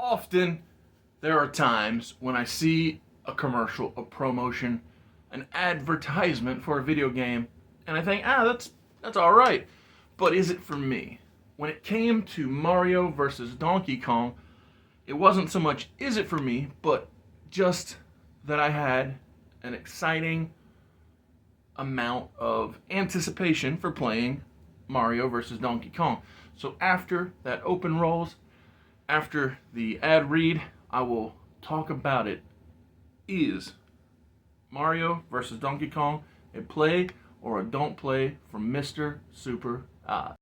often there are times when I see a commercial, a promotion, an advertisement for a video game, and I think, that's all right. But is it for me? When it came to Mario versus Donkey Kong, it wasn't so much is it for me, but just that I had an exciting amount of anticipation for playing Mario versus Donkey Kong. So after that open rolls, after the ad read, I will talk about it. Is Mario versus Donkey Kong a play or a don't play from Mr. Super Oz?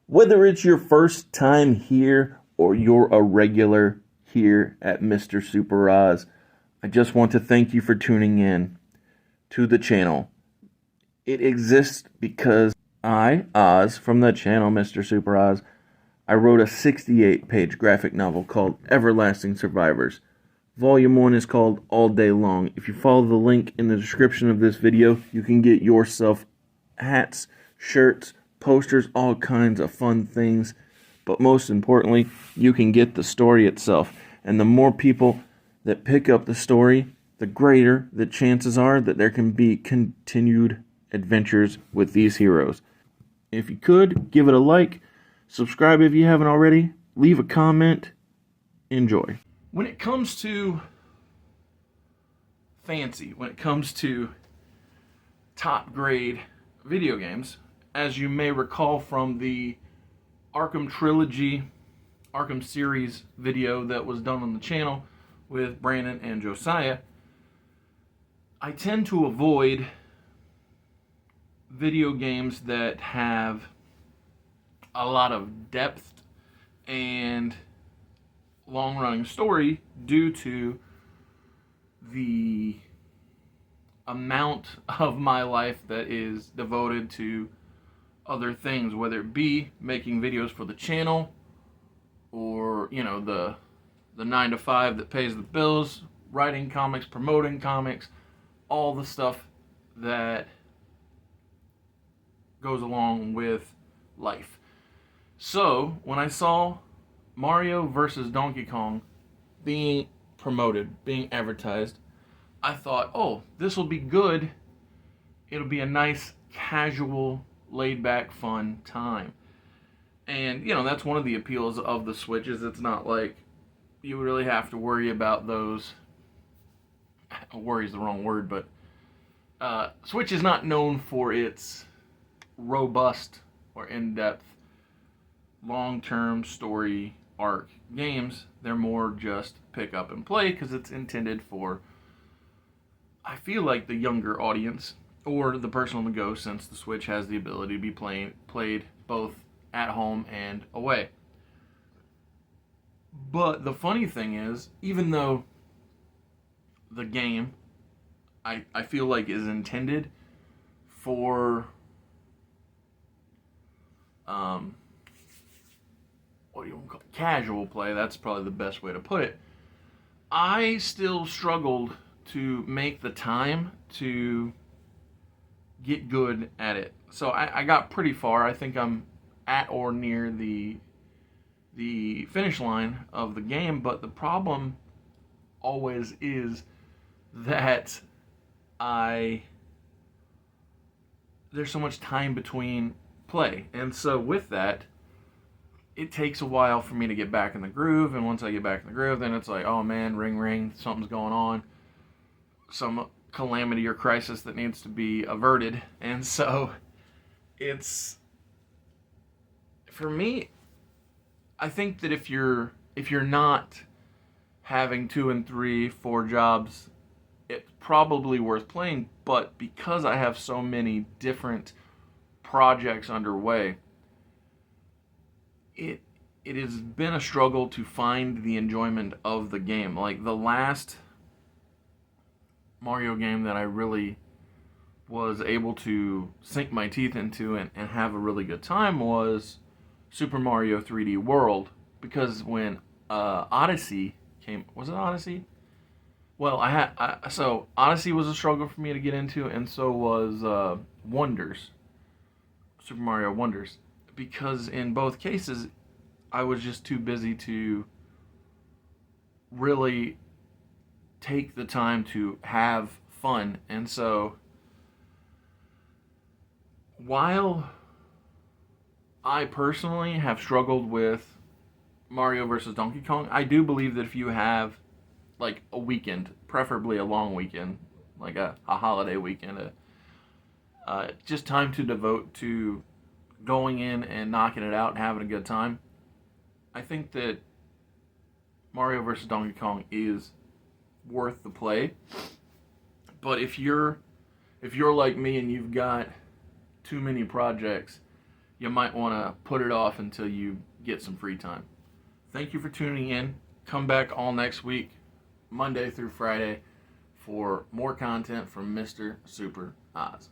Whether it's your first time here or you're a regular here at Mr. Super Oz, I just want to thank you for tuning in to the channel. It exists because I, Oz, from the channel Mr. Super Oz, I wrote a 68-page graphic novel called Everlasting Survivors. Volume 1 is called All Day Long. If you follow the link in the description of this video, you can get yourself hats, shirts, posters, all kinds of fun things. But most importantly, you can get the story itself. And the more people that pick up the story, the greater the chances are that there can be continued adventures with these heroes. If you could, give it a like, subscribe if you haven't already, leave a comment, enjoy. When it comes to fancy, when it comes to top grade video games, as you may recall from the Arkham Trilogy, Arkham series video that was done on the channel with Brandon and Josiah, I tend to avoid video games that have a lot of depth and long-running story due to the amount of my life that is devoted to other things, whether it be making videos for the channel or, the 9 to 5 that pays the bills, writing comics, promoting comics, all the stuff that goes along with life. So, when I saw Mario versus Donkey Kong being promoted, being advertised, I thought, oh, this will be good. It'll be a nice, casual, laid-back, fun time. And, that's one of the appeals of the Switch, is it's not like you really have to worry about those. Worry is the wrong word, but Switch is not known for its robust or in-depth long-term story arc games. They're more just pick up and play because it's intended for, I feel like, the younger audience or the person on the go, since the Switch has the ability to be played both at home and away. But the funny thing is, even though the game, I feel like, is intended for what do you want to call it? Casual play, that's probably the best way to put it, I still struggled to make the time to get good at it. So I got pretty far. I think I'm at or near the finish line of the game, but the problem always is that there's so much time between play. And so with that, it takes a while for me to get back in the groove, and once I get back in the groove, then it's like, oh man, ring ring, something's going on. Some calamity or crisis that needs to be averted. And so it's, for me, I think that if you're not having 2 and 3, 4 jobs, it's probably worth playing. But because I have so many different projects underway, it it has been a struggle to find the enjoyment of the game. Like the last Mario game that I really was able to sink my teeth into and have a really good time was Super Mario 3D World. Because when Odyssey came, was it Odyssey? Well, so Odyssey was a struggle for me to get into, and so was Wonders, Super Mario Wonders, because in both cases I was just too busy to really take the time to have fun. And so while I personally have struggled with Mario versus Donkey Kong, I do believe that if you have like a weekend, preferably a long weekend, like a holiday weekend, just time to devote to going in and knocking it out and having a good time, I think that Mario vs. Donkey Kong is worth the play. But if you're like me and you've got too many projects, you might want to put it off until you get some free time. Thank you for tuning in. Come back all next week, Monday through Friday, for more content from Mr. Super Oz.